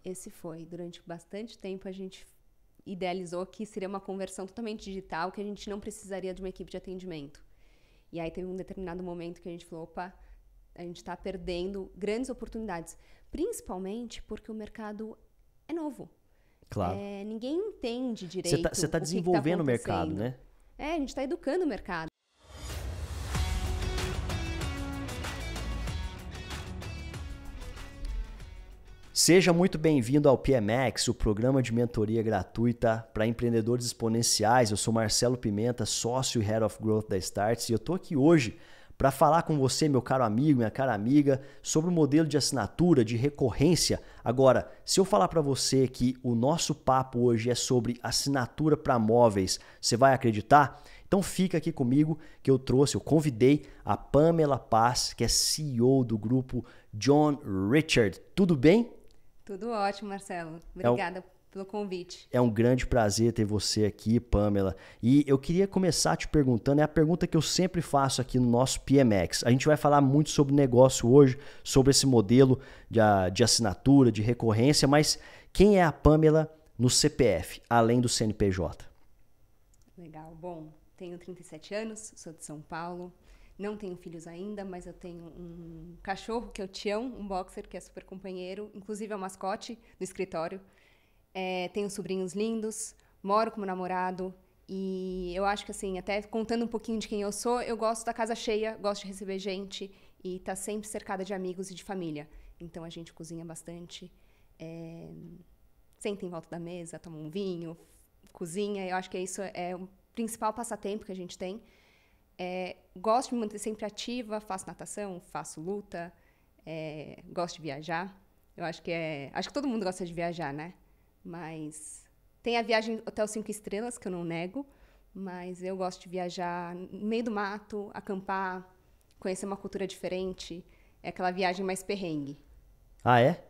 Esse foi. Durante bastante tempo a gente idealizou que seria uma conversão totalmente digital, que a gente não precisaria de uma equipe de atendimento. E aí teve um determinado momento que a gente falou, opa, a gente está perdendo grandes oportunidades. Principalmente porque o mercado é novo. Claro. Ninguém entende direito Você está o que está desenvolvendo o mercado, acontecendo. né? A gente está educando o mercado. Seja muito bem-vindo ao PMX, o programa de mentoria gratuita para empreendedores exponenciais. Eu sou Marcelo Pimenta, sócio e Head of Growth da Startse, e eu estou aqui hoje para falar com você, meu caro amigo, minha cara amiga, sobre o modelo de assinatura, de recorrência. Agora, se eu falar para você que o nosso papo hoje é sobre assinatura para móveis, você vai acreditar? Então fica aqui comigo que eu convidei a Pamela Paz, que é CEO do grupo John Richard. Tudo bem? Tudo ótimo, Marcelo. Obrigada pelo convite. É um grande prazer ter você aqui, Pamela. E eu queria começar te perguntando, é a pergunta que eu sempre faço aqui no nosso PMX. A gente vai falar muito sobre negócio hoje, sobre esse modelo de assinatura, de recorrência, mas quem é a Pamela no CPF, além do CNPJ? Legal. Bom, tenho 37 anos, sou de São Paulo. Não tenho filhos ainda, mas eu tenho um cachorro que é o Tião, um boxer que é super companheiro, inclusive é o mascote do escritório. Tenho sobrinhos lindos, moro com meu namorado e eu acho que assim, até contando um pouquinho de quem eu sou, eu gosto da casa cheia, gosto de receber gente e estar sempre cercada de amigos e de família. Então a gente cozinha bastante, senta em volta da mesa, toma um vinho, cozinha. Eu acho que isso é o principal passatempo que a gente tem. Gosto de me manter sempre ativa, faço natação, faço luta, gosto de viajar. Eu acho que todo mundo gosta de viajar, né? Mas tem a viagem Hotel 5 Estrelas, que eu não nego, mas eu gosto de viajar no meio do mato, acampar, conhecer uma cultura diferente. É aquela viagem mais perrengue. Ah, é?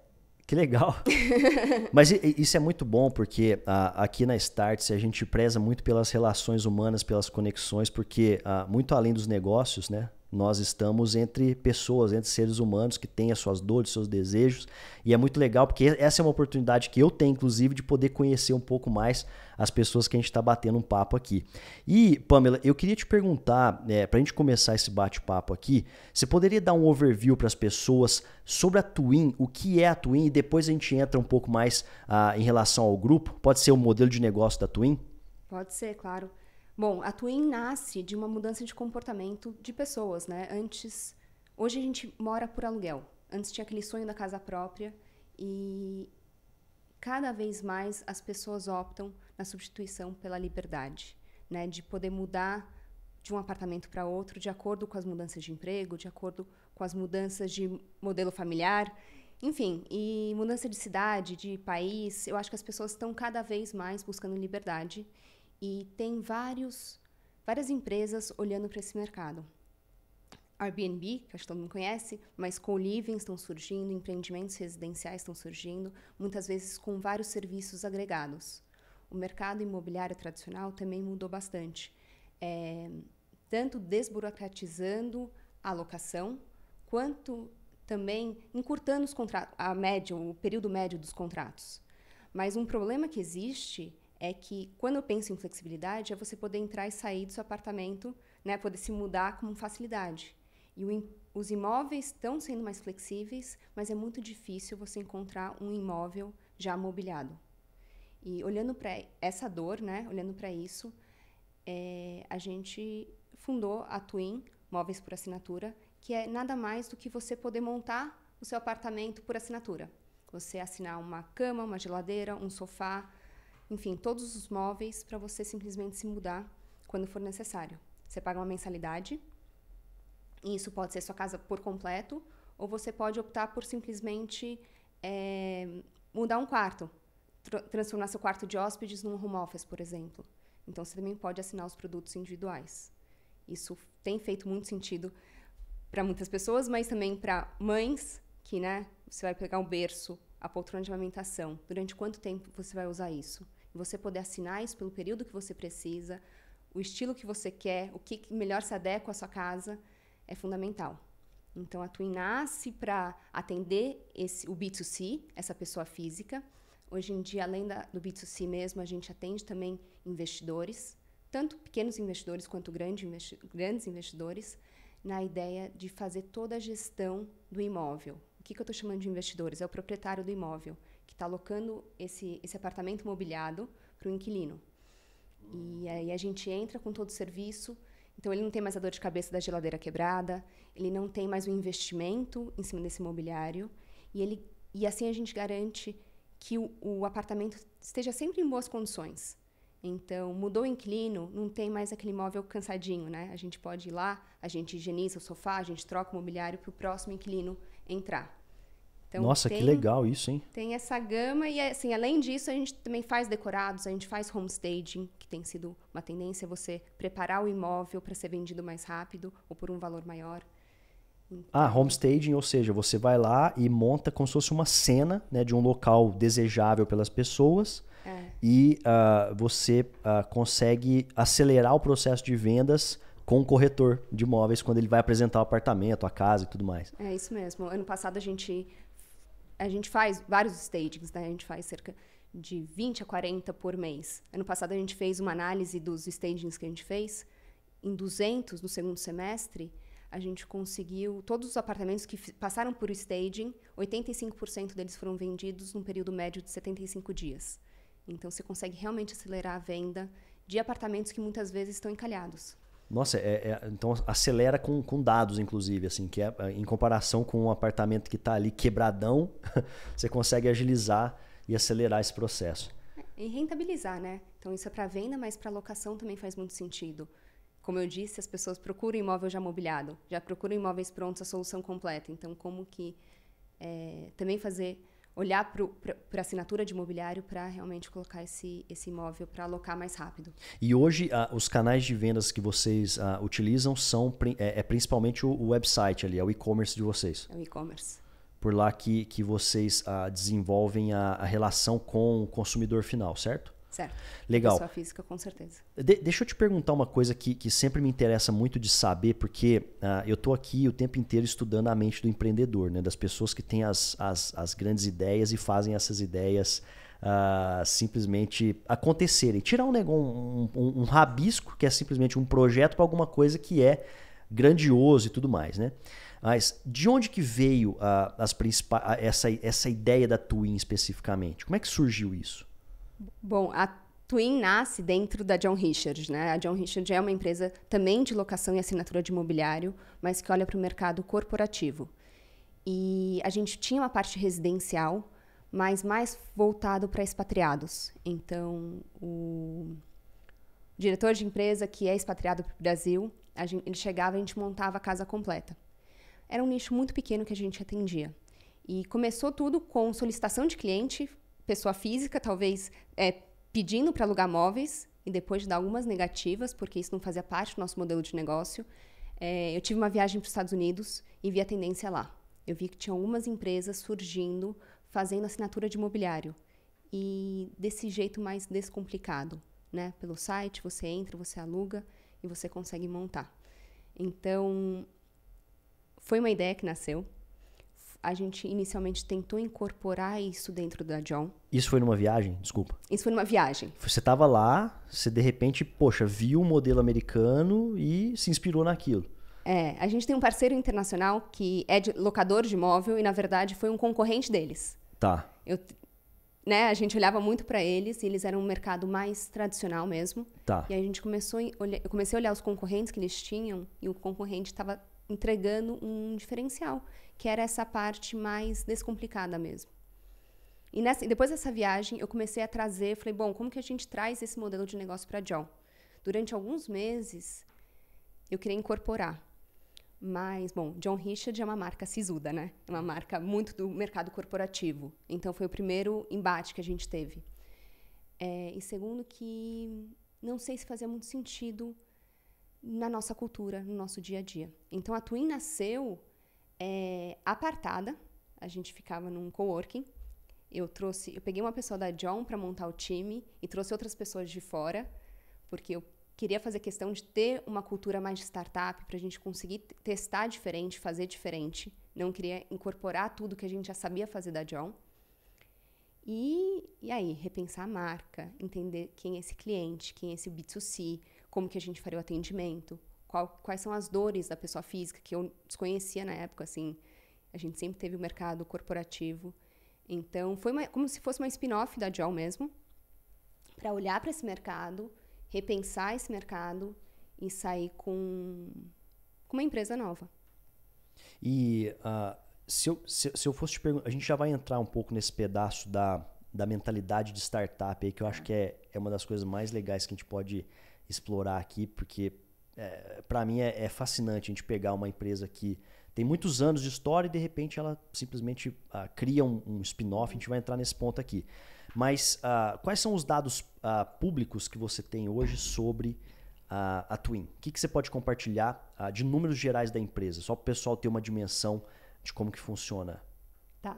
Que legal. Mas isso é muito bom, porque aqui na Startse a gente preza muito pelas relações humanas, pelas conexões, porque muito além dos negócios, né? Nós estamos entre pessoas, entre seres humanos que têm as suas dores, seus desejos. E é muito legal, porque essa é uma oportunidade que eu tenho, inclusive, de poder conhecer um pouco mais as pessoas que a gente está batendo um papo aqui. E, Pamela, eu queria te perguntar, para a gente começar esse bate-papo aqui, você poderia dar um overview para as pessoas sobre a Twin, o que é a Twin, e depois a gente entra um pouco mais em relação ao grupo? Pode ser o modelo de negócio da Twin? Pode ser, claro. Bom, a Twin nasce de uma mudança de comportamento de pessoas, né? Hoje a gente mora por aluguel. Antes tinha aquele sonho da casa própria e cada vez mais as pessoas optam na substituição pela liberdade, né? De poder mudar de um apartamento para outro de acordo com as mudanças de emprego, de acordo com as mudanças de modelo familiar, enfim, e mudança de cidade, de país. Eu acho que as pessoas estão cada vez mais buscando liberdade. E tem várias empresas olhando para esse mercado. Airbnb, que acho que todo mundo conhece, mas co-living estão surgindo, empreendimentos residenciais estão surgindo, muitas vezes com vários serviços agregados. O mercado imobiliário tradicional também mudou bastante, tanto desburocratizando a locação, quanto também encurtando o período médio dos contratos. Mas um problema que existe é que, quando eu penso em flexibilidade, é você poder entrar e sair do seu apartamento, né, poder se mudar com facilidade. E os imóveis estão sendo mais flexíveis, mas é muito difícil você encontrar um imóvel já mobiliado. E olhando para essa dor, né, olhando para isso, a gente fundou a Twin, Móveis por Assinatura, que é nada mais do que você poder montar o seu apartamento por assinatura. Você assinar uma cama, uma geladeira, um sofá, enfim, todos os móveis para você simplesmente se mudar quando for necessário. Você paga uma mensalidade, e isso pode ser sua casa por completo, ou você pode optar por simplesmente mudar um quarto, transformar seu quarto de hóspedes num home office, por exemplo. Então, você também pode assinar os produtos individuais. Isso tem feito muito sentido para muitas pessoas, mas também para mães, que, né, você vai pegar um berço, a poltrona de amamentação. Durante quanto tempo você vai usar isso? E você poder assinar isso pelo período que você precisa, o estilo que você quer, o que melhor se adequa à sua casa, é fundamental. Então, a Twin nasce para atender o B2C, essa pessoa física. Hoje em dia, além do B2C mesmo, a gente atende também investidores, tanto pequenos investidores quanto grandes investidores, na ideia de fazer toda a gestão do imóvel. O que eu estou chamando de investidores? É o proprietário do imóvel, que está alocando esse apartamento mobiliado para o inquilino. E aí a gente entra com todo o serviço. Então, ele não tem mais a dor de cabeça da geladeira quebrada, ele não tem mais o investimento em cima desse mobiliário, e assim a gente garante que o apartamento esteja sempre em boas condições. Então, mudou o inquilino, não tem mais aquele imóvel cansadinho, né? A gente pode ir lá, a gente higieniza o sofá, a gente troca o mobiliário para o próximo inquilino entrar. Então, nossa, que legal isso, hein? Tem essa gama e, assim, além disso, a gente também faz decorados, a gente faz homestaging, que tem sido uma tendência, você preparar o imóvel para ser vendido mais rápido ou por um valor maior. Então, homestaging, ou seja, você vai lá e monta como se fosse uma cena, né, de um local desejável pelas pessoas e você consegue acelerar o processo de vendas com o corretor de imóveis quando ele vai apresentar o apartamento, a casa e tudo mais. É isso mesmo. Ano passado a gente faz vários stagings, né? A gente faz cerca de 20 a 40 por mês. Ano passado a gente fez uma análise dos stagings que a gente fez. Em 200, no segundo semestre, a gente conseguiu... Todos os apartamentos que passaram por staging, 85% deles foram vendidos num período médio de 75 dias. Então, você consegue realmente acelerar a venda de apartamentos que muitas vezes estão encalhados. Nossa, então acelera com dados, inclusive, assim, que em comparação com um apartamento que está ali quebradão, você consegue agilizar e acelerar esse processo. E rentabilizar, né? Então, isso é para venda, mas para locação também faz muito sentido. Como eu disse, as pessoas procuram imóvel já mobiliado, já procuram imóveis prontos, a solução completa. Então, como que também olhar para a assinatura de imobiliário para realmente colocar esse imóvel para alocar mais rápido. E hoje, os canais de vendas que vocês utilizam são principalmente o website ali, é o e-commerce de vocês? É o e-commerce. Por lá que vocês desenvolvem a relação com o consumidor final, certo? Certo. Legal. Pessoa física, com certeza. Deixa eu te perguntar uma coisa que sempre me interessa muito de saber, porque eu estou aqui o tempo inteiro estudando a mente do empreendedor, né? Das pessoas que têm as grandes ideias e fazem essas ideias simplesmente acontecerem. Tirar um rabisco, que é simplesmente um projeto, para alguma coisa que é grandioso e tudo mais, né? Mas de onde que veio essa ideia da Twin especificamente? Como é que surgiu isso? Bom, a Twin nasce dentro da John Richard, né? A John Richard é uma empresa também de locação e assinatura de imobiliário, mas que olha para o mercado corporativo. E a gente tinha uma parte residencial, mas mais voltado para expatriados. Então, o diretor de empresa que é expatriado para o Brasil, ele chegava e a gente montava a casa completa. Era um nicho muito pequeno que a gente atendia. E começou tudo com solicitação de cliente, pessoa física, talvez pedindo para alugar móveis, e depois de dar algumas negativas, porque isso não fazia parte do nosso modelo de negócio, eu tive uma viagem para os Estados Unidos e vi a tendência lá. Eu vi que tinha algumas empresas surgindo, fazendo assinatura de imobiliário. E desse jeito mais descomplicado, né? Pelo site, você entra, você aluga e você consegue montar. Então, foi uma ideia que nasceu. A gente inicialmente tentou incorporar isso dentro da John. Isso foi numa viagem? Desculpa. Isso foi numa viagem. Você estava lá, você de repente, viu um modelo americano e se inspirou naquilo. A gente tem um parceiro internacional que é locador de imóvel e, na verdade, foi um concorrente deles. Tá. A gente olhava muito para eles e eles eram um mercado mais tradicional mesmo. Tá. E aí eu comecei a olhar os concorrentes que eles tinham e o concorrente estava entregando um diferencial, que era essa parte mais descomplicada mesmo. E depois dessa viagem, eu comecei a falei, bom, como que a gente traz esse modelo de negócio para a John? Durante alguns meses, eu queria incorporar. Mas, bom, John Richard é uma marca sisuda, né? É uma marca muito do mercado corporativo. Então, foi o primeiro embate que a gente teve. E segundo que não sei se fazia muito sentido na nossa cultura, no nosso dia a dia. Então, a Twin nasceu apartada. A gente ficava num coworking. Eu peguei uma pessoa da John para montar o time e trouxe outras pessoas de fora, porque eu queria fazer questão de ter uma cultura mais de startup para a gente conseguir testar diferente, fazer diferente. Não queria incorporar tudo que a gente já sabia fazer da John. E aí, repensar a marca, entender quem é esse cliente, quem é esse B2C, como que a gente faria o atendimento, quais são as dores da pessoa física, que eu desconhecia na época, assim. A gente sempre teve o mercado corporativo. Então, foi como se fosse uma spin-off da John mesmo, para olhar para esse mercado, repensar esse mercado e sair com uma empresa nova. E se eu fosse te perguntar, a gente já vai entrar um pouco nesse pedaço da mentalidade de startup aí, que eu acho que é uma das coisas mais legais que a gente pode explorar aqui, porque para mim é fascinante a gente pegar uma empresa que tem muitos anos de história e de repente ela simplesmente cria um spin-off. A gente vai entrar nesse ponto aqui. Mas quais são os dados públicos que você tem hoje sobre a Twin? O que você pode compartilhar de números gerais da empresa? Só para o pessoal ter uma dimensão de como que funciona. Tá.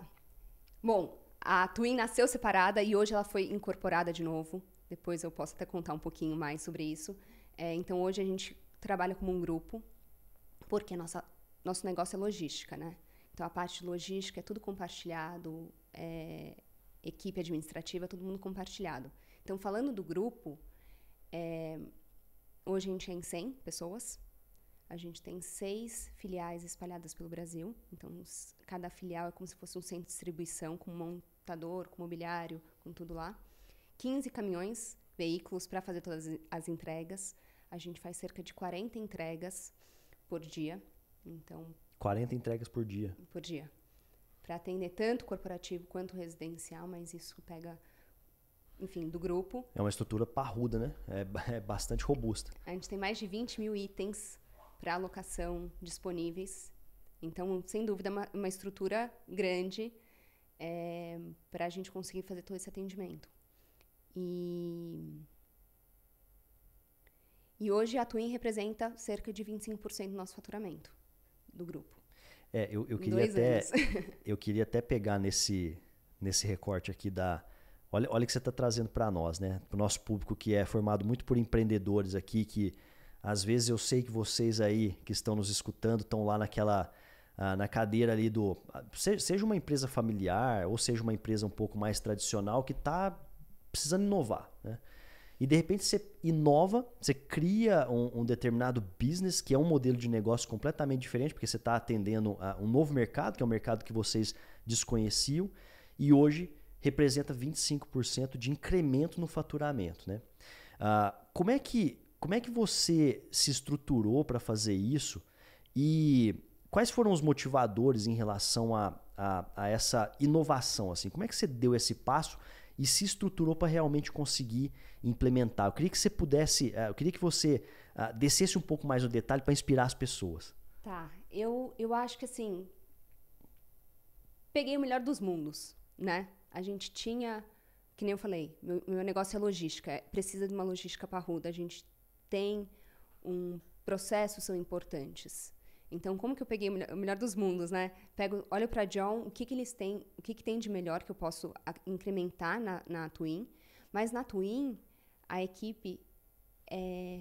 Bom, a Twin nasceu separada e hoje ela foi incorporada de novo. Depois eu posso até contar um pouquinho mais sobre isso. Então hoje a gente trabalha como um grupo, porque nosso negócio é logística, né? Então a parte de logística é tudo compartilhado, equipe administrativa, todo mundo compartilhado. Então, falando do grupo, hoje a gente é em 100 pessoas. A gente tem 6 filiais espalhadas pelo Brasil. Então, cada filial é como se fosse um centro de distribuição, com montador, com mobiliário, com tudo lá. 15 caminhões, veículos para fazer todas as entregas. A gente faz cerca de 40 entregas por dia. Então, 40 entregas por dia. Por dia. Para atender tanto corporativo quanto residencial, mas isso pega, enfim, do grupo. É uma estrutura parruda, né? É bastante robusta. A gente tem mais de 20 mil itens para alocação disponíveis. Então, sem dúvida, uma estrutura grande para a gente conseguir fazer todo esse atendimento. E hoje a Twin representa cerca de 25% do nosso faturamento do grupo. Eu queria até pegar nesse recorte aqui Olha o que você está trazendo para nós, né? Para o nosso público que é formado muito por empreendedores aqui, que às vezes eu sei que vocês aí que estão nos escutando estão lá na cadeira ali seja uma empresa familiar ou seja uma empresa um pouco mais tradicional que está precisando inovar, né? E de repente você inova, você cria um determinado business que é um modelo de negócio completamente diferente, porque você está atendendo a um novo mercado, que é um mercado que vocês desconheciam, e hoje representa 25% de incremento no faturamento, né? Como é que você se estruturou para fazer isso e quais foram os motivadores em relação a essa inovação? Assim? Como é que você deu esse passo e se estruturou para realmente conseguir implementar? Eu queria que você descesse um pouco mais no detalhe para inspirar as pessoas. Tá, eu acho que assim, peguei o melhor dos mundos, né? A gente tinha, que nem eu falei, meu negócio é logística, precisa de uma logística parruda, a gente tem processos são importantes. Então, como que eu peguei o melhor dos mundos, né? Olho para a John, o que eles têm, o que tem de melhor que eu posso incrementar na Twin. Mas na Twin, a equipe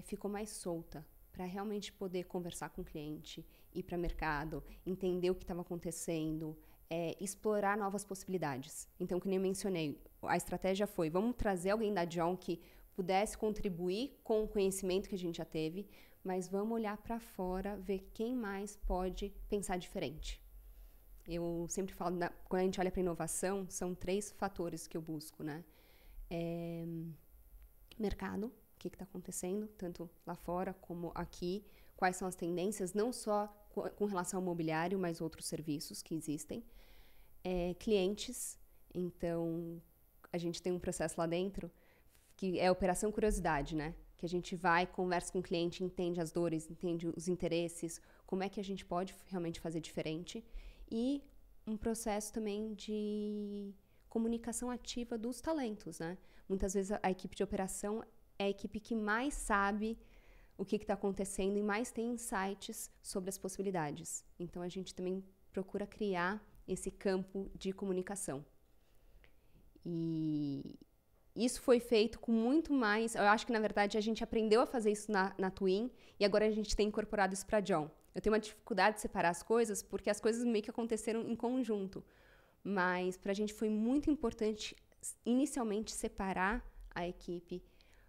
ficou mais solta para realmente poder conversar com o cliente, ir para o mercado, entender o que estava acontecendo, explorar novas possibilidades. Então, como eu mencionei, a estratégia foi, vamos trazer alguém da John que pudesse contribuir com o conhecimento que a gente já teve, mas vamos olhar para fora, ver quem mais pode pensar diferente. Eu sempre falo, quando a gente olha para inovação, são 3 fatores que eu busco, né? Mercado, o que está acontecendo, tanto lá fora como aqui, quais são as tendências, não só com relação ao mobiliário, mas outros serviços que existem. Clientes, então a gente tem um processo lá dentro que é a Operação Curiosidade, né? Que a gente vai, conversa com o cliente, entende as dores, entende os interesses, como é que a gente pode realmente fazer diferente. E um processo também de comunicação ativa dos talentos, né? Muitas vezes a equipe de operação é a equipe que mais sabe o que está acontecendo e mais tem insights sobre as possibilidades. Então, a gente também procura criar esse campo de comunicação. E isso foi feito com muito mais... Eu acho que, na verdade, a gente aprendeu a fazer isso na Twin e agora a gente tem incorporado isso para John. Eu tenho uma dificuldade de separar as coisas porque as coisas meio que aconteceram em conjunto. Mas para a gente foi muito importante, inicialmente, separar a equipe,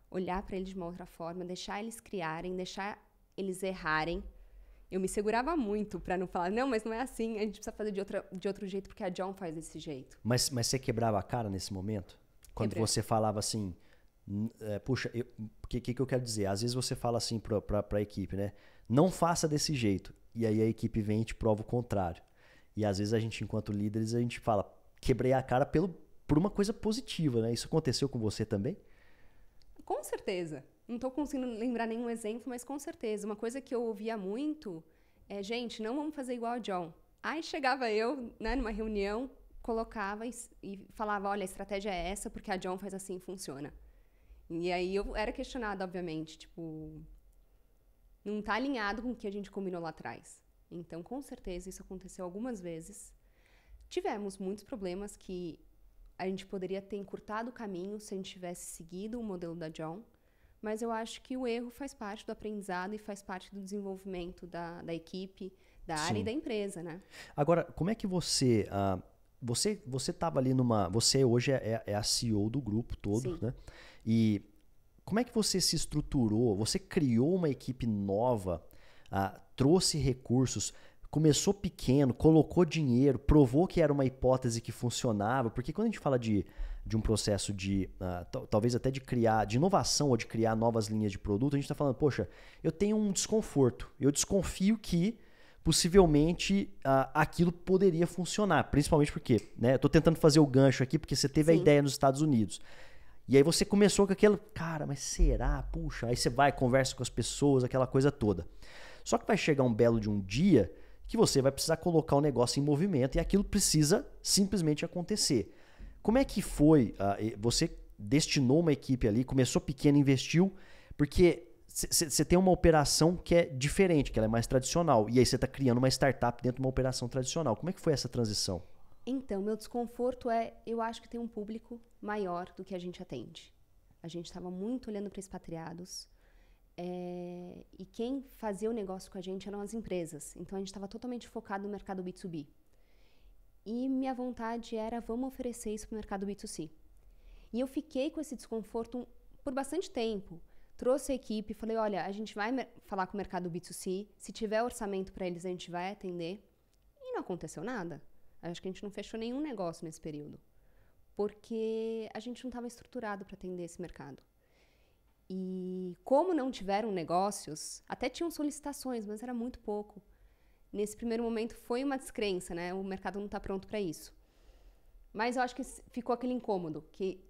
olhar para eles de uma outra forma, deixar eles criarem, deixar eles errarem. Eu me segurava muito para não falar, não, mas não é assim, a gente precisa fazer de outro jeito porque a John faz desse jeito. Mas você quebrava a cara nesse momento? Quando você falava assim, puxa, o que eu quero dizer? Às vezes você fala assim para a equipe, né? Não faça desse jeito. E aí a equipe vem e te prova o contrário. E às vezes a gente, enquanto líderes, a gente fala, quebrei a cara por uma coisa positiva, né? Isso aconteceu com você também? Com certeza. Não estou conseguindo lembrar nenhum exemplo, mas com certeza. Uma coisa que eu ouvia muito é, gente, não vamos fazer igual a John. Aí chegava eu, né, numa reunião, colocava e falava, olha, a estratégia é essa, porque a John faz assim e funciona. E aí eu era questionada, obviamente, tipo, não está alinhado com o que a gente combinou lá atrás. Então, com certeza, isso aconteceu algumas vezes. Tivemos muitos problemas que a gente poderia ter encurtado o caminho se a gente tivesse seguido o modelo da John, mas eu acho que o erro faz parte do aprendizado e faz parte do desenvolvimento da equipe, da área e da empresa, né? Agora, como é que você... Você estava ali numa... Você hoje é a CEO do grupo todo, né? E como é que você se estruturou? Você criou uma equipe nova, trouxe recursos, começou pequeno, colocou dinheiro, provou que era uma hipótese que funcionava, porque quando a gente fala de um processo de, talvez até de criar, de inovação ou de criar novas linhas de produto, a gente está falando, poxa, eu tenho um desconforto, eu desconfio que possivelmente aquilo poderia funcionar, principalmente porque, né, eu estou tentando fazer o gancho aqui porque você teve a ideia nos Estados Unidos. E aí você começou com aquilo, cara, mas será? Puxa, aí você vai, conversa com as pessoas, aquela coisa toda. Só que vai chegar um belo de um dia que você vai precisar colocar o negócio em movimento e aquilo precisa simplesmente acontecer. Como é que foi? Você destinou uma equipe ali, começou pequeno, investiu, porque você tem uma operação que é diferente, que ela é mais tradicional, e aí você está criando uma startup dentro de uma operação tradicional. Como é que foi essa transição? Então, meu desconforto eu acho que tem um público maior do que a gente atende. A gente estava muito olhando para expatriados, e quem fazia o negócio com a gente eram as empresas. Então, a gente estava totalmente focado no mercado B2B. E minha vontade era, vamos oferecer isso para o mercado B2C. E eu fiquei com esse desconforto por bastante tempo. Trouxe a equipe, falei, olha, a gente vai falar com o mercado B2C, se tiver orçamento para eles, a gente vai atender. E não aconteceu nada. Acho que a gente não fechou nenhum negócio nesse período. Porque a gente não estava estruturado para atender esse mercado. E como não tiveram negócios, até tinham solicitações, mas era muito pouco. Nesse primeiro momento foi uma descrença, né? O mercado não está pronto para isso. Mas eu acho que ficou aquele incômodo, que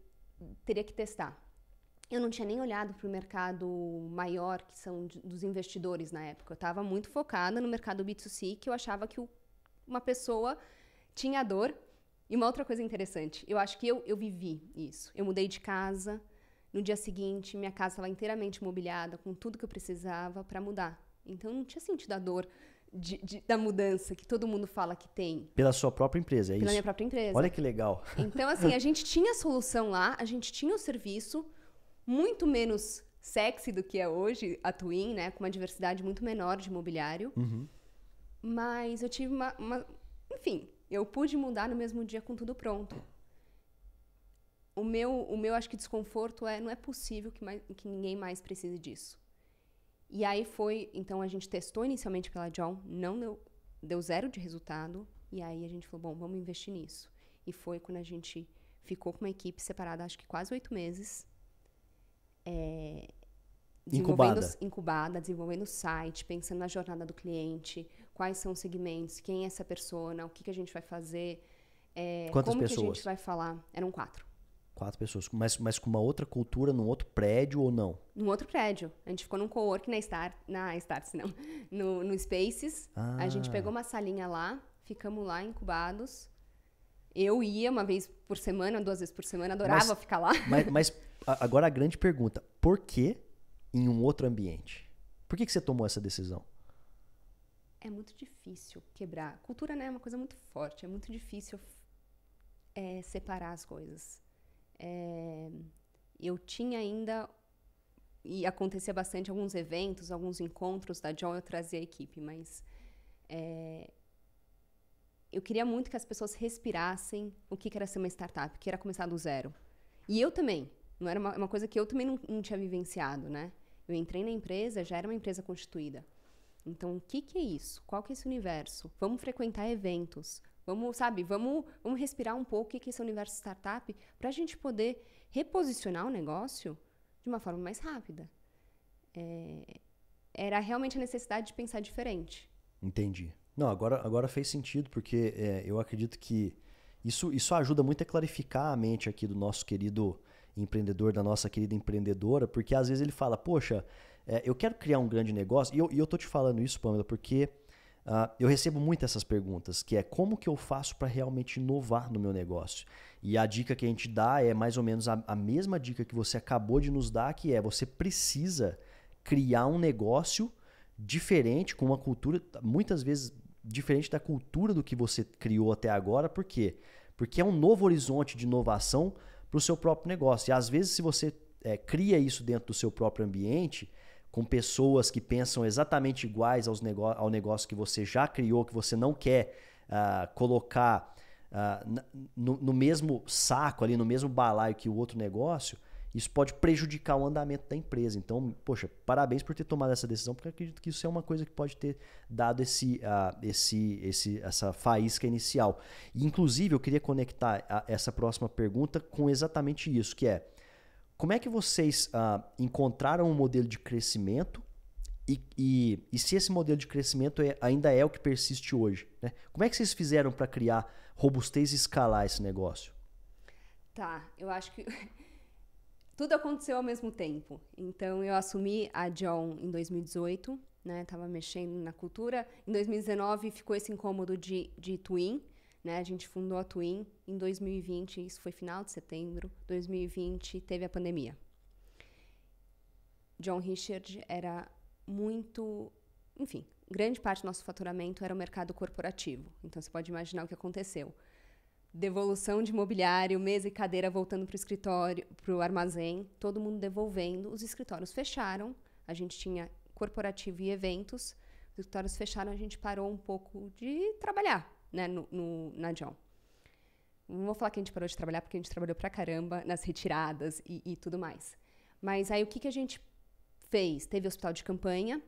teria que testar. Eu não tinha nem olhado para o mercado maior, que são dos investidores na época. Eu estava muito focada no mercado B2C, que eu achava que uma pessoa tinha dor. E uma outra coisa interessante, eu acho que eu vivi isso. Eu mudei de casa, no dia seguinte minha casa estava inteiramente mobiliada, com tudo que eu precisava para mudar. Então eu não tinha sentido a dor da mudança que todo mundo fala que tem. Pela sua própria empresa, é isso? Pela minha própria empresa. Olha que legal. Então, assim, a gente tinha a solução lá, a gente tinha o serviço, muito menos sexy do que é hoje a Twin, né? Com uma diversidade muito menor de mobiliário. Uhum. Mas eu tive Enfim, eu pude mudar no mesmo dia com tudo pronto. O meu acho que desconforto não é possível que ninguém mais precise disso. E aí então a gente testou inicialmente pela John, não deu zero de resultado, e aí a gente falou, bom, vamos investir nisso. E foi quando a gente ficou com uma equipe separada, acho que quase 8 meses, incubada, desenvolvendo o site, pensando na jornada do cliente, quais são os segmentos, quem é essa persona, o que a gente vai fazer, Quantas como pessoas? que a gente vai falar. Eram 4. 4 pessoas, mas com uma outra cultura, num outro prédio ou não? Num outro prédio. A gente ficou num cowork no Spaces. A gente pegou uma salinha lá, ficamos lá incubados. Eu ia uma vez por semana, 2 vezes por semana, adorava ficar lá. Mas agora a grande pergunta, por que em um outro ambiente? Por que você tomou essa decisão? É muito difícil quebrar. Cultura, né, é uma coisa muito forte. É muito difícil separar as coisas. eu tinha ainda, e acontecia bastante alguns eventos, alguns encontros da John, eu trazia a equipe, mas eu queria muito que as pessoas respirassem o que era ser uma startup, que era começar do zero. E eu também. Não era uma coisa que eu também não tinha vivenciado, né? Eu entrei na empresa, já era uma empresa constituída. Então, o que é isso? Qual que é esse universo? Vamos frequentar eventos. Vamos respirar um pouco o que é esse universo startup para a gente poder reposicionar o negócio de uma forma mais rápida. Era realmente a necessidade de pensar diferente. Entendi. Não, agora fez sentido, porque eu acredito que isso ajuda muito a clarificar a mente aqui do nosso querido empreendedor, da nossa querida empreendedora, porque às vezes ele fala, poxa, eu quero criar um grande negócio, e eu tô te falando isso, Pamela, porque eu recebo muito essas perguntas, que é como que eu faço para realmente inovar no meu negócio? E a dica que a gente dá é mais ou menos a mesma dica que você acabou de nos dar, que é você precisa criar um negócio diferente, com uma cultura, muitas vezes diferente da cultura do que você criou até agora. Por quê? Porque é um novo horizonte de inovação para o seu próprio negócio. E às vezes, se você cria isso dentro do seu próprio ambiente, com pessoas que pensam exatamente iguais ao negócio que você já criou, que você não quer colocar no mesmo saco, ali, no mesmo balaio que o outro negócio, isso pode prejudicar o andamento da empresa. Então, poxa, parabéns por ter tomado essa decisão, porque eu acredito que isso é uma coisa que pode ter dado essa faísca inicial. E, inclusive, eu queria conectar essa próxima pergunta com exatamente isso, que é: como é que vocês encontraram um modelo de crescimento e se esse modelo de crescimento ainda é o que persiste hoje, né? Como é que vocês fizeram para criar robustez e escalar esse negócio? Tá, eu acho que tudo aconteceu ao mesmo tempo. Então, eu assumi a John em 2018, né? Tava mexendo na cultura. Em 2019, ficou esse incômodo de Twin, né? A gente fundou a Twin em 2020, isso foi final de setembro. 2020, teve a pandemia. John Richard era muito... Enfim, grande parte do nosso faturamento era o mercado corporativo. Então, você pode imaginar o que aconteceu. Devolução de mobiliário, mesa e cadeira voltando para o escritório, para o armazém, todo mundo devolvendo. Os escritórios fecharam, a gente tinha corporativo e eventos. Os escritórios fecharam, a gente parou um pouco de trabalhar, né, na John. Não vou falar que a gente parou de trabalhar, porque a gente trabalhou pra caramba nas retiradas e tudo mais. Mas aí o que a gente fez? Teve hospital de campanha.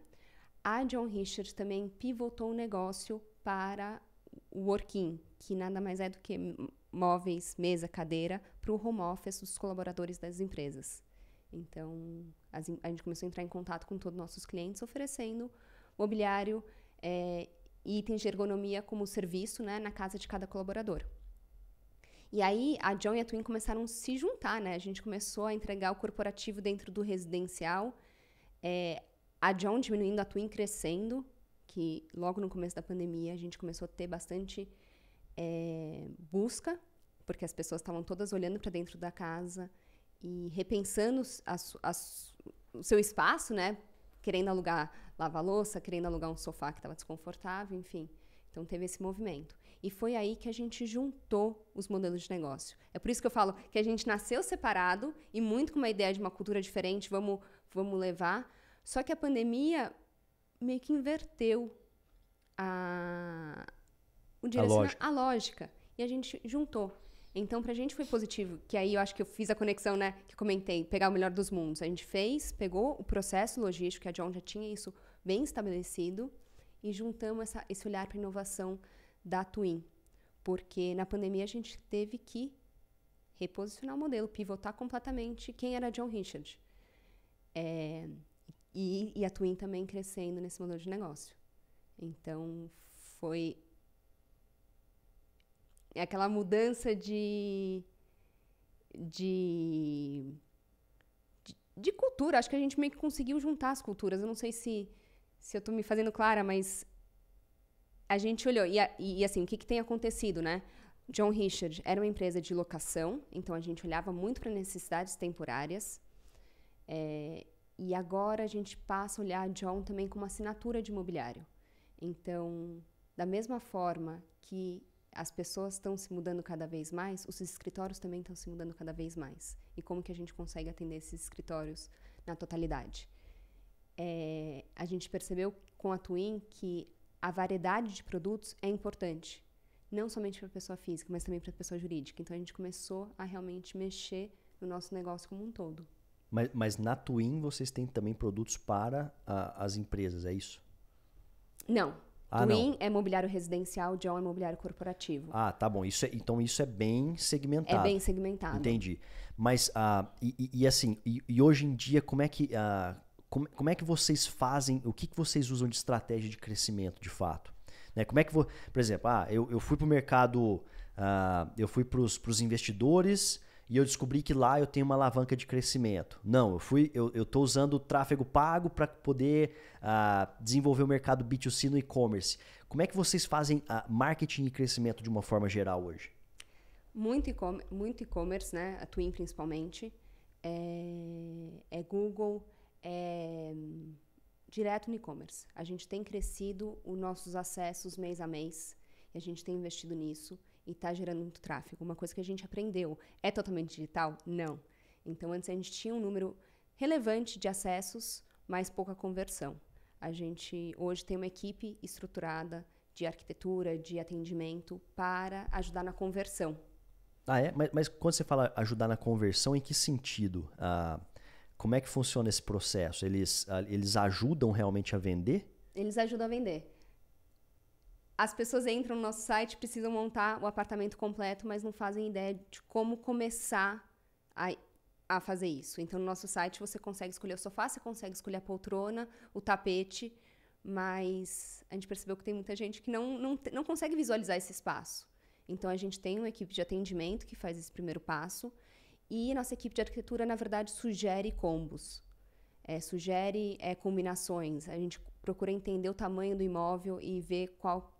A John Richard também pivotou o negócio para o work-in, que nada mais é do que móveis, mesa, cadeira, para o home office dos colaboradores das empresas. Então, a gente começou a entrar em contato com todos os nossos clientes, oferecendo mobiliário e itens de ergonomia como serviço, né, na casa de cada colaborador. E aí, a John e a Twin começaram a se juntar, né? A gente começou a entregar o corporativo dentro do residencial, a John diminuindo, a Twin crescendo, que logo no começo da pandemia a gente começou a ter bastante busca, porque as pessoas estavam todas olhando para dentro da casa e repensando o seu espaço, né? Querendo alugar lava-louça, querendo alugar um sofá que estava desconfortável, enfim. Então, teve esse movimento. E foi aí que a gente juntou os modelos de negócio. É por isso que eu falo que a gente nasceu separado e muito com uma ideia de uma cultura diferente, vamos levar. Só que a pandemia meio que inverteu a lógica. E a gente juntou. Então, pra gente foi positivo, que aí eu acho que eu fiz a conexão, né, que eu comentei, pegar o melhor dos mundos. A gente pegou o processo logístico, que a John já tinha isso bem estabelecido, e juntamos esse olhar para inovação da Twin. Porque na pandemia a gente teve que reposicionar o modelo, pivotar completamente quem era John Richard. E a Twin também crescendo nesse modelo de negócio. Então, foi aquela mudança de cultura. Acho que a gente meio que conseguiu juntar as culturas. Eu não sei se eu estou me fazendo clara, mas a gente olhou. E assim, o que tem acontecido, né? John Richard era uma empresa de locação, então a gente olhava muito para necessidades temporárias. E agora a gente passa a olhar a John também como assinatura de imobiliário. Então, da mesma forma que as pessoas estão se mudando cada vez mais, os escritórios também estão se mudando cada vez mais. E como que a gente consegue atender esses escritórios na totalidade? A gente percebeu com a Twin que a variedade de produtos é importante, não somente para a pessoa física, mas também para a pessoa jurídica. Então, a gente começou a realmente mexer no nosso negócio como um todo. Mas na Twin vocês têm também produtos para as empresas, é isso? Não. Twin é mobiliário residencial, John é mobiliário corporativo. Ah, tá bom. Então isso é bem segmentado. É bem segmentado. Entendi. Mas, assim, hoje em dia, como é que vocês fazem, o que vocês usam de estratégia de crescimento, de fato? Né? Como é que, por exemplo, eu fui para o mercado, eu fui para os investidores e eu descobri que lá eu tenho uma alavanca de crescimento. Não, eu estou usando o tráfego pago para poder desenvolver o mercado B2C no e-commerce. Como é que vocês fazem marketing e crescimento de uma forma geral hoje? Muito e-commerce, né? A Twin principalmente. É Google, direto no e-commerce. A gente tem crescido os nossos acessos mês a mês e a gente tem investido nisso. E está gerando muito tráfego. Uma coisa que a gente aprendeu, é totalmente digital? Não. Então, antes a gente tinha um número relevante de acessos, mas pouca conversão. A gente hoje tem uma equipe estruturada de arquitetura, de atendimento, para ajudar na conversão. Mas quando você fala ajudar na conversão, em que sentido? Como é que funciona esse processo? Eles ajudam realmente a vender? Eles ajudam a vender. As pessoas entram no nosso site, precisam montar o apartamento completo, mas não fazem ideia de como começar a fazer isso. Então, no nosso site, você consegue escolher o sofá, você consegue escolher a poltrona, o tapete, mas a gente percebeu que tem muita gente que não consegue visualizar esse espaço. Então, a gente tem uma equipe de atendimento que faz esse primeiro passo e a nossa equipe de arquitetura, na verdade, sugere combos. Sugere combinações. A gente procura entender o tamanho do imóvel e ver qual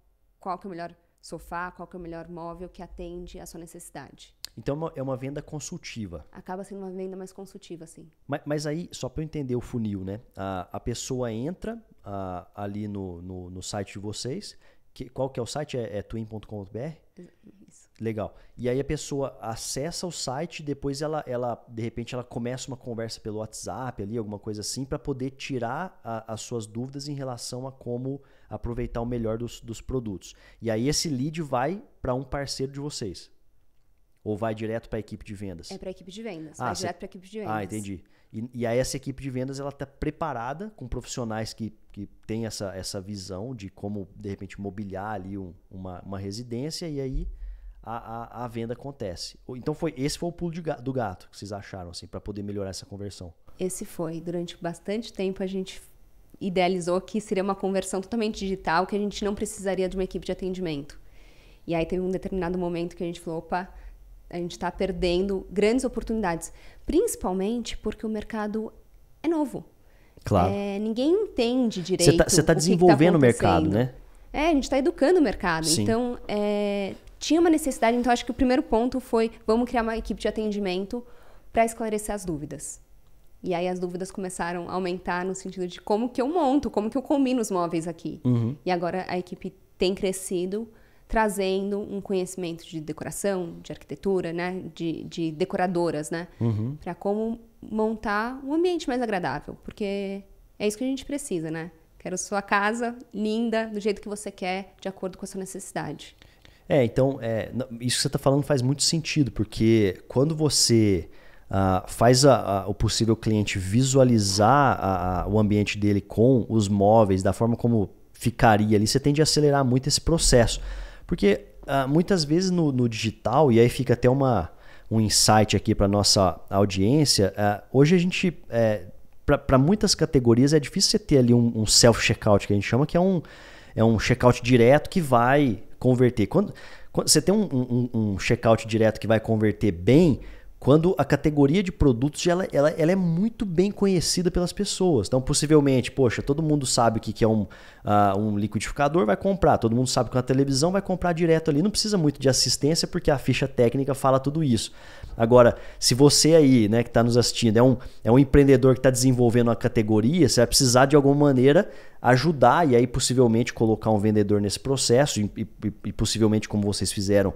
que é o melhor sofá, qual que é o melhor móvel que atende à sua necessidade. Então é uma venda consultiva. Acaba sendo uma venda mais consultiva, sim. Mas aí, só para eu entender o funil, né? A pessoa entra ali no site de vocês. Qual que é o site? É twin.com.br? Isso. Legal. E aí a pessoa acessa o site e depois de repente ela começa uma conversa pelo WhatsApp ali, alguma coisa assim, para poder tirar as suas dúvidas em relação a como aproveitar o melhor dos produtos. E aí esse lead vai para um parceiro de vocês? Ou vai direto para a equipe de vendas? É para a equipe de vendas. Vai direto para a equipe de vendas. Entendi. E aí essa equipe de vendas ela está preparada com profissionais que têm essa visão de como, de repente, mobiliar ali uma residência e aí a venda acontece. Então esse foi o pulo do gato que vocês acharam assim, para poder melhorar essa conversão. Esse foi. Durante bastante tempo a gente idealizou que seria uma conversão totalmente digital, que a gente não precisaria de uma equipe de atendimento. E aí teve um determinado momento que a gente falou, opa, a gente está perdendo grandes oportunidades, principalmente porque o mercado é novo. Claro. Ninguém entende direito Você está desenvolvendo o mercado, né? A gente está educando o mercado. Sim. Então, tinha uma necessidade. Então, acho que o primeiro ponto foi, vamos criar uma equipe de atendimento para esclarecer as dúvidas. E aí as dúvidas começaram a aumentar no sentido de como que eu monto, como que eu combino os móveis aqui. Uhum. E agora a equipe tem crescido, trazendo um conhecimento de decoração, de arquitetura, né? De decoradoras, né? Uhum. Para como montar um ambiente mais agradável. Porque é isso que a gente precisa, né? Quero sua casa linda, do jeito que você quer, de acordo com a sua necessidade. Então, isso que você está falando faz muito sentido, porque quando você faz o possível cliente visualizar o ambiente dele com os móveis, da forma como ficaria ali, você tende a acelerar muito esse processo. Porque muitas vezes no digital, e aí fica até um insight aqui para nossa audiência, hoje a gente, para muitas categorias, é difícil você ter ali um self-checkout, que a gente chama, que é um checkout direto que vai converter. Quando você tem um checkout direto que vai converter bem, quando a categoria de produtos ela é muito bem conhecida pelas pessoas. Então, possivelmente, poxa, todo mundo sabe o que é um liquidificador, vai comprar. Todo mundo sabe que uma televisão vai comprar direto ali. Não precisa muito de assistência porque a ficha técnica fala tudo isso. Agora, se você aí, né, que está nos assistindo, é um empreendedor que está desenvolvendo uma categoria, você vai precisar de alguma maneira ajudar e aí possivelmente colocar um vendedor nesse processo e possivelmente, como vocês fizeram,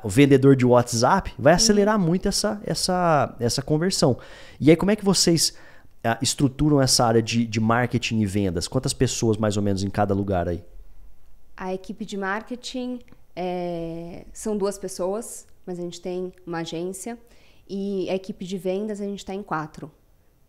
o vendedor de WhatsApp vai acelerar muito essa conversão. E aí como é que vocês estruturam essa área de marketing e vendas? Quantas pessoas mais ou menos em cada lugar aí? A equipe de marketing são 2 pessoas, mas a gente tem uma agência, e a equipe de vendas a gente está em 4,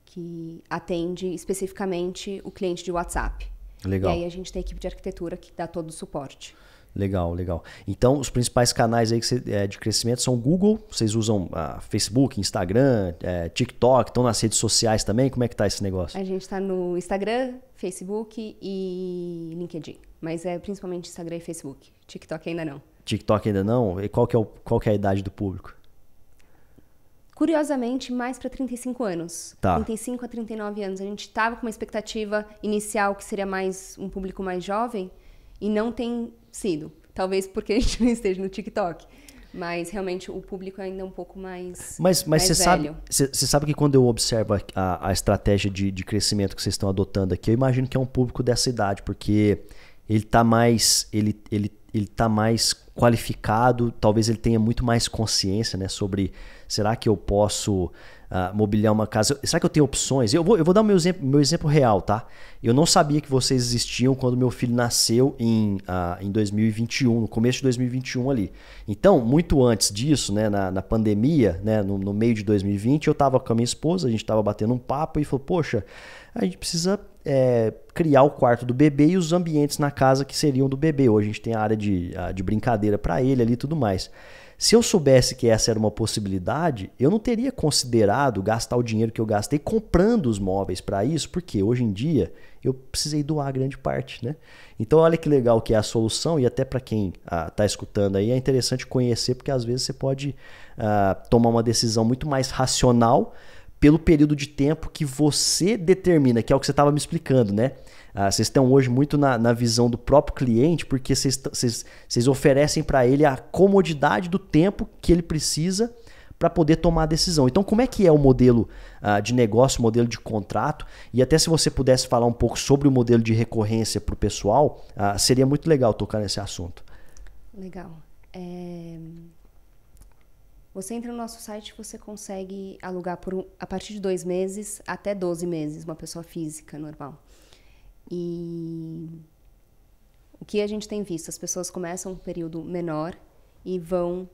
que atende especificamente o cliente de WhatsApp. Legal. E aí a gente tem a equipe de arquitetura que dá todo o suporte. Legal, legal. Então, os principais canais aí de crescimento são o Google, vocês usam Facebook, Instagram, TikTok, estão nas redes sociais também? Como é que tá esse negócio? A gente está no Instagram, Facebook e LinkedIn, mas é principalmente Instagram e Facebook. TikTok ainda não. TikTok ainda não? E qual que é a idade do público? Curiosamente, mais para 35 anos. Tá. 35 a 39 anos. A gente estava com uma expectativa inicial que seria mais um público mais jovem e não tem sido. Talvez porque a gente não esteja no TikTok. Mas realmente o público ainda é um pouco mais Mas você velho. sabe que quando eu observo a estratégia de crescimento que vocês estão adotando aqui, eu imagino que é um público dessa idade, porque ele está mais qualificado, talvez ele tenha muito mais consciência, né, sobre será que eu posso mobiliar uma casa? Será que eu tenho opções? Eu vou dar meu exemplo real, tá? Eu não sabia que vocês existiam quando meu filho nasceu em 2021, no começo de 2021 ali. Então, muito antes disso, né, na pandemia, né, no meio de 2020, eu estava com a minha esposa, a gente estava batendo um papo e falou, poxa, a gente precisa criar o quarto do bebê e os ambientes na casa que seriam do bebê. Hoje a gente tem a área de brincadeira para ele ali e tudo mais. Se eu soubesse que essa era uma possibilidade, eu não teria considerado gastar o dinheiro que eu gastei comprando os móveis para isso, porque hoje em dia eu precisei doar grande parte, né? Então olha que legal que é a solução, e até para quem está escutando aí é interessante conhecer, porque às vezes você pode tomar uma decisão muito mais racional pelo período de tempo que você determina, que é o que você estava me explicando, né? Vocês estão hoje muito na visão do próprio cliente, porque vocês oferecem para ele a comodidade do tempo que ele precisa para poder tomar a decisão. Então, como é que é o modelo de negócio, o modelo de contrato? E até se você pudesse falar um pouco sobre o modelo de recorrência para o pessoal, seria muito legal tocar nesse assunto. Legal. Você entra no nosso site, você consegue alugar a partir de 2 meses até 12 meses, uma pessoa física normal. E o que a gente tem visto? As pessoas começam um período menor e vão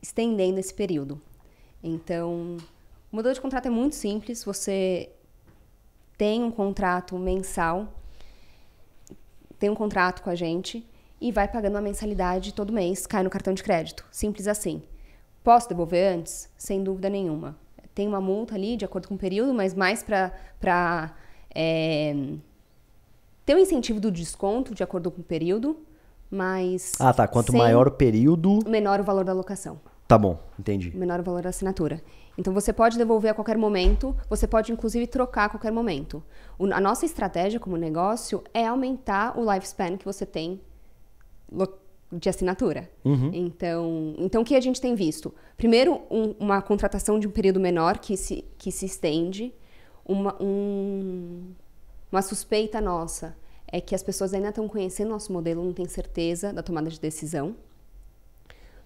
estendendo esse período. Então, o modelo de contrato é muito simples. Você tem um contrato mensal, tem um contrato com a gente e vai pagando uma mensalidade todo mês, cai no cartão de crédito. Simples assim. Posso devolver antes? Sem dúvida nenhuma. Tem uma multa ali, de acordo com o período, mas mais para ter o incentivo do desconto, de acordo com o período, mas... tá. Quanto maior o período... menor o valor da locação. Tá bom, entendi. Menor o valor da assinatura. Então, você pode devolver a qualquer momento, você pode, inclusive, trocar a qualquer momento. A nossa estratégia como negócio é aumentar o lifespan que você tem de assinatura. Uhum. Então, o que a gente tem visto? Primeiro, uma contratação de um período menor que se estende. Uma suspeita nossa é que as pessoas ainda estão conhecendo nosso modelo, não têm certeza da tomada de decisão.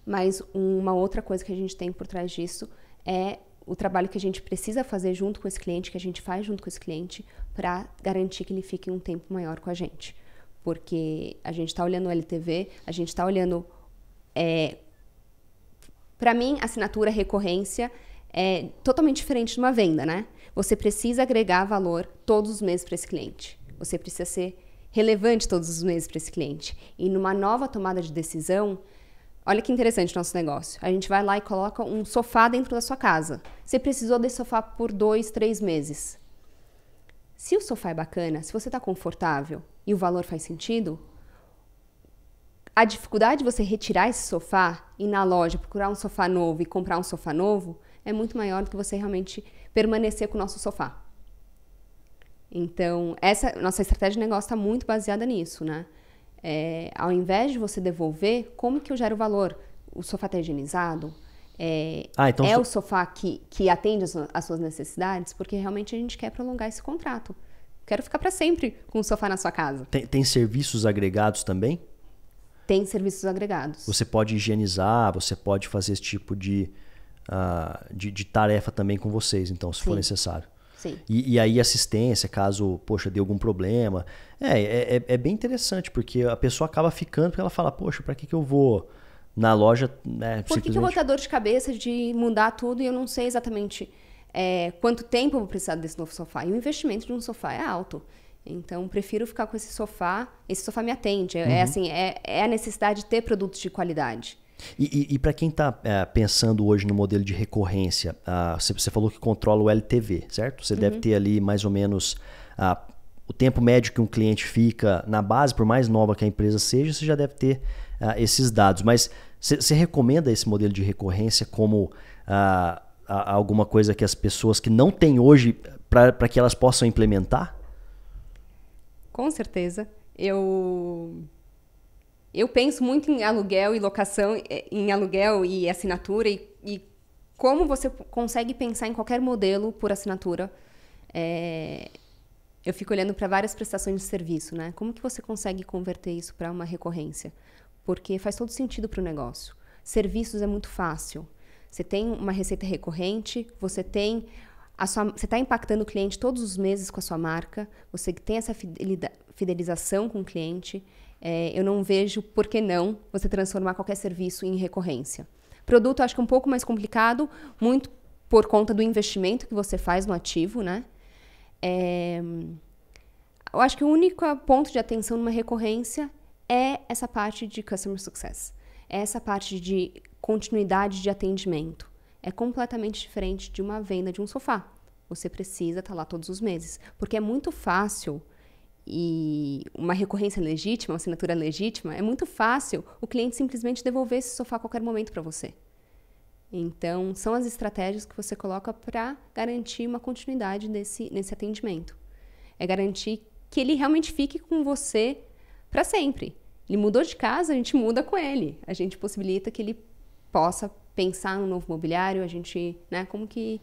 Mas uma outra coisa que a gente tem por trás disso é o trabalho que a gente precisa fazer junto com esse cliente, que a gente faz junto com esse cliente, para garantir que ele fique um tempo maior com a gente. Porque a gente está olhando o LTV, a gente está olhando... Para mim, assinatura, recorrência é totalmente diferente de uma venda, né? Você precisa agregar valor todos os meses para esse cliente. Você precisa ser relevante todos os meses para esse cliente. E numa nova tomada de decisão, olha que interessante o nosso negócio. A gente vai lá e coloca um sofá dentro da sua casa. Você precisou desse sofá por 2, 3 meses. Se o sofá é bacana, se você está confortável e o valor faz sentido, a dificuldade de você retirar esse sofá, ir na loja, procurar um sofá novo e comprar um sofá novo, é muito maior do que você realmente permanecer com o nosso sofá. Então, essa nossa estratégia de negócio está muito baseada nisso, né? Ao invés de você devolver, como que eu gero valor? O sofá está higienizado? Então o sofá que atende às suas necessidades? Porque realmente a gente quer prolongar esse contrato. Quero ficar para sempre com o sofá na sua casa. Tem serviços agregados também? Tem serviços agregados. Você pode higienizar, você pode fazer esse tipo de tarefa também com vocês, então, se for necessário. Sim. E aí assistência, caso, poxa, dê algum problema. É bem interessante, porque a pessoa acaba ficando, porque ela fala, poxa, para que eu vou na loja, né? Por que eu vou ter dor de cabeça de mudar tudo e eu não sei exatamente quanto tempo eu vou precisar desse novo sofá? E o investimento de um sofá é alto. Então, prefiro ficar com esse sofá me atende. É a necessidade de ter produtos de qualidade. E para quem está pensando hoje no modelo de recorrência, você falou que controla o LTV, certo? Você deve ter ali mais ou menos o tempo médio que um cliente fica na base, por mais nova que a empresa seja, você já deve ter esses dados. Mas você recomenda esse modelo de recorrência como alguma coisa que as pessoas que não têm hoje, para que elas possam implementar? Com certeza. Eu penso muito em aluguel e locação, em aluguel e assinatura e como você consegue pensar em qualquer modelo por assinatura. Eu fico olhando para várias prestações de serviço, né? Como que você consegue converter isso para uma recorrência? Porque faz todo sentido para o negócio. Serviços é muito fácil. Você tem uma receita recorrente, você está impactando o cliente todos os meses com a sua marca, você tem essa fidelização com o cliente. Eu não vejo por que não você transformar qualquer serviço em recorrência. Produto, eu acho que é um pouco mais complicado, muito por conta do investimento que você faz no ativo, né? Eu acho que o único ponto de atenção numa recorrência é essa parte de customer success. É essa parte de continuidade de atendimento. É completamente diferente de uma venda de um sofá. Você precisa estar lá todos os meses. Porque é muito fácil, e uma recorrência legítima, uma assinatura legítima, é muito fácil o cliente simplesmente devolver esse sofá a qualquer momento para você. Então, são as estratégias que você coloca para garantir uma continuidade nesse atendimento. É garantir que ele realmente fique com você para sempre. Ele mudou de casa, a gente muda com ele. A gente possibilita que ele possa pensar no novo mobiliário, como que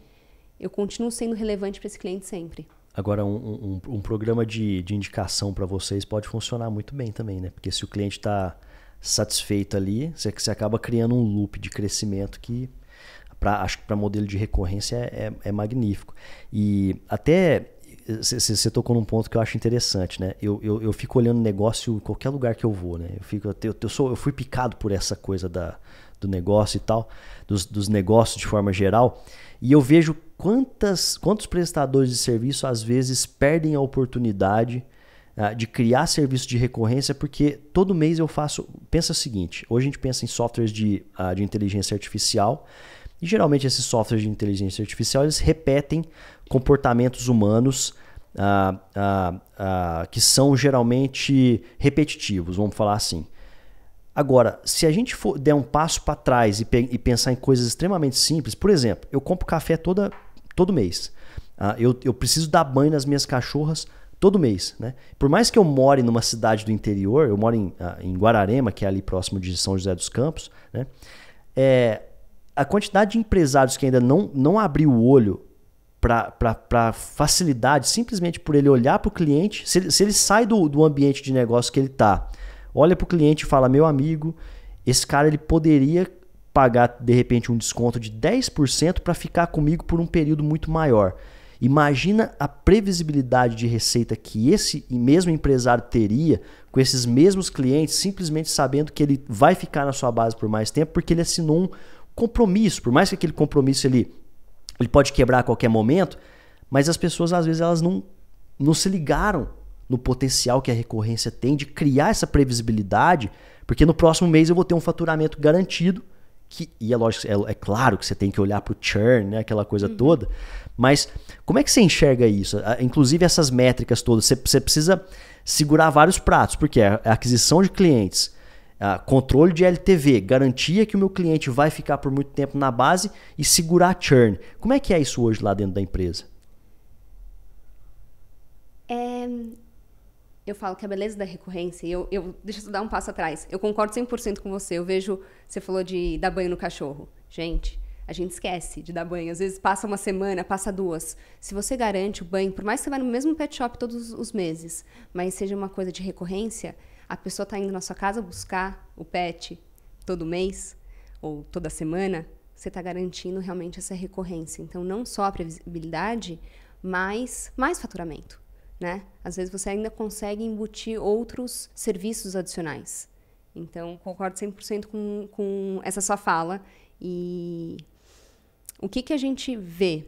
eu continuo sendo relevante para esse cliente sempre. Agora, um programa de indicação para vocês pode funcionar muito bem também, né? Porque se o cliente está satisfeito ali, você acaba criando um loop de crescimento que, acho que para modelo de recorrência é magnífico. E até você tocou num ponto que eu acho interessante, né? Eu fico olhando negócio em qualquer lugar que eu vou, né? Eu fui picado por essa coisa do negócio e tal, dos negócios de forma geral, e eu vejo quantos prestadores de serviço às vezes perdem a oportunidade de criar serviço de recorrência, porque todo mês eu faço... Pensa o seguinte, hoje a gente pensa em softwares de inteligência artificial, e geralmente esses softwares de inteligência artificial eles repetem comportamentos humanos que são geralmente repetitivos, vamos falar assim. Agora, se a gente der um passo para trás e pensar em coisas extremamente simples, por exemplo, eu compro café todo mês. Eu preciso dar banho nas minhas cachorras todo mês. Né? Por mais que eu more numa cidade do interior, eu moro em Guararema, que é ali próximo de São José dos Campos, né? A quantidade de empresários que ainda não abriu o olho para facilidade, simplesmente por ele olhar para o cliente, se ele sai do ambiente de negócio que ele está, olha para o cliente e fala, meu amigo, esse cara ele poderia pagar de repente um desconto de 10% para ficar comigo por um período muito maior. Imagina a previsibilidade de receita que esse mesmo empresário teria com esses mesmos clientes, simplesmente sabendo que ele vai ficar na sua base por mais tempo, porque ele assinou um compromisso. Por mais que aquele compromisso ele pode quebrar a qualquer momento, mas as pessoas às vezes elas não se ligaram no potencial que a recorrência tem de criar essa previsibilidade, porque no próximo mês eu vou ter um faturamento garantido, e é lógico, é claro que você tem que olhar para o churn, né, aquela coisa toda, mas como é que você enxerga isso? Inclusive essas métricas todas, você precisa segurar vários pratos, porque é a aquisição de clientes, controle de LTV, garantia que o meu cliente vai ficar por muito tempo na base e segurar churn. Como é que é isso hoje lá dentro da empresa? Eu falo que a beleza da recorrência, deixa eu dar um passo atrás. Eu concordo 100% com você. Eu vejo, você falou de dar banho no cachorro. Gente, a gente esquece de dar banho. Às vezes passa uma semana, passa 2. Se você garante o banho, por mais que você vá no mesmo pet shop todos os meses, mas seja uma coisa de recorrência, a pessoa está indo na sua casa buscar o pet todo mês ou toda semana, você está garantindo realmente essa recorrência. Então, não só a previsibilidade, mas mais faturamento, né? Às vezes você ainda consegue embutir outros serviços adicionais. Então, concordo 100% com essa sua fala. E o que a gente vê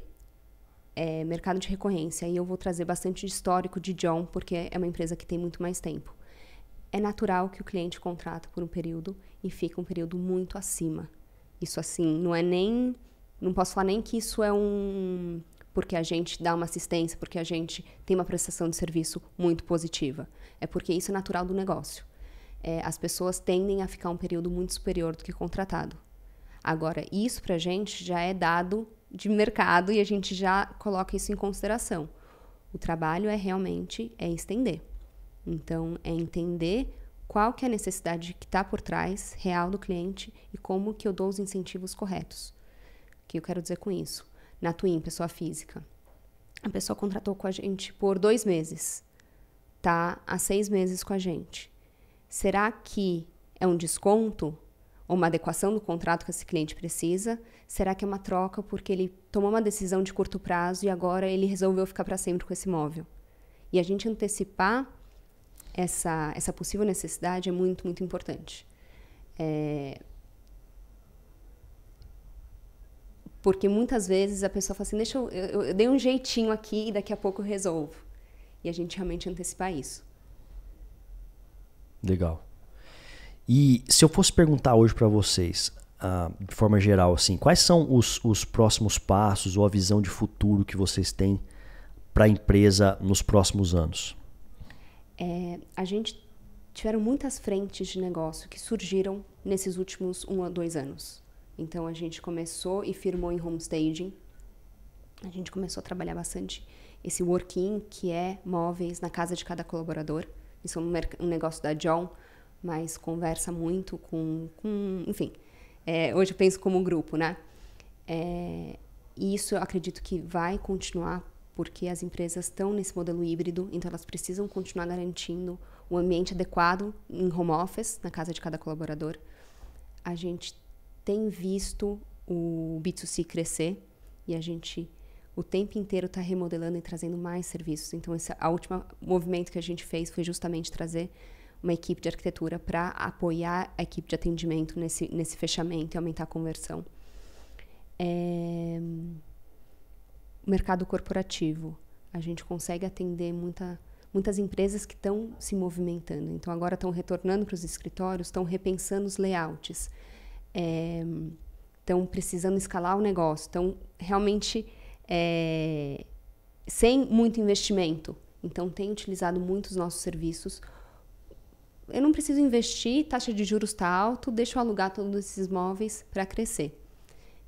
é mercado de recorrência, e eu vou trazer bastante histórico de John, porque é uma empresa que tem muito mais tempo. É natural que o cliente contrata por um período e fica um período muito acima. Isso assim, não posso falar nem que isso é porque a gente dá uma assistência, porque a gente tem uma prestação de serviço muito positiva. É porque isso é natural do negócio. As pessoas tendem a ficar um período muito superior do que contratado. Agora, isso pra gente já é dado de mercado e a gente já coloca isso em consideração. O trabalho realmente estender. Então, é entender qual que é a necessidade que está por trás real do cliente e como que eu dou os incentivos corretos. O que eu quero dizer com isso? Na Twin, pessoa física, a pessoa contratou com a gente por 2 meses, tá há 6 meses com a gente. Será que é um desconto ou uma adequação do contrato que esse cliente precisa? Será que é uma troca porque ele tomou uma decisão de curto prazo e agora ele resolveu ficar para sempre com esse imóvel? E a gente antecipar essa possível necessidade é muito, muito importante. Porque muitas vezes a pessoa fala assim, eu dei um jeitinho aqui e daqui a pouco eu resolvo. E a gente realmente antecipar isso. Legal. E se eu fosse perguntar hoje para vocês, de forma geral, assim, quais são os próximos passos ou a visão de futuro que vocês têm para a empresa nos próximos anos? A gente tiveram muitas frentes de negócio que surgiram nesses últimos 1 a 2 anos. Então, a gente começou e firmou em homestaging. A gente começou a trabalhar bastante esse work-in, que é móveis na casa de cada colaborador. Isso é um negócio da John, mas conversa muito enfim, hoje eu penso como um grupo, né? E isso eu acredito que vai continuar, porque as empresas estão nesse modelo híbrido, então elas precisam continuar garantindo o ambiente adequado em home office, na casa de cada colaborador. A gente tem visto o B2C crescer e a gente o tempo inteiro está remodelando e trazendo mais serviços. Então, a última movimento que a gente fez foi justamente trazer uma equipe de arquitetura para apoiar a equipe de atendimento nesse fechamento e aumentar a conversão. Mercado corporativo. A gente consegue atender muitas empresas que estão se movimentando. Então, agora estão retornando para os escritórios, estão repensando os layouts. Estão precisando escalar o negócio. Estão realmente sem muito investimento. Então, tem utilizado muito os nossos serviços. Eu não preciso investir, taxa de juros está alto, deixa eu alugar todos esses imóveis para crescer.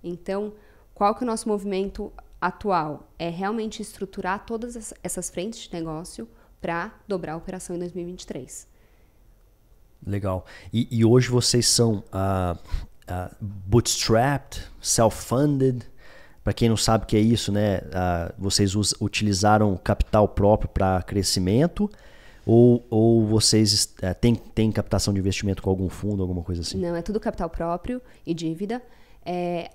Então, qual que é o nosso movimento atual? É realmente estruturar todas essas frentes de negócio para dobrar a operação em 2023. Legal. E hoje vocês são bootstrapped, self-funded? Para quem não sabe o que é isso, né? Vocês utilizaram capital próprio para crescimento ou vocês têm captação de investimento com algum fundo, alguma coisa assim? Não, é tudo capital próprio e dívida.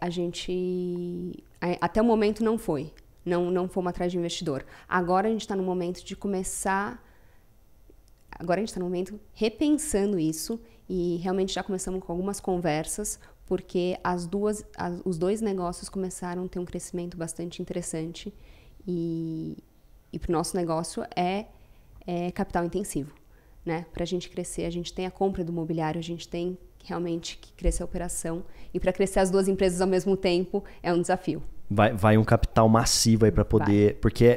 A gente, até o momento, não foi. Não fomos atrás de investidor. Agora a gente está no momento de começar... Agora a gente está no momento repensando isso e realmente já começamos com algumas conversas, porque os 2 negócios começaram a ter um crescimento bastante interessante e para o nosso negócio é capital intensivo, né? Para a gente crescer, a gente tem a compra do mobiliário, a gente tem realmente que crescer a operação e para crescer as 2 empresas ao mesmo tempo é um desafio. Vai um capital massivo aí para poder... Porque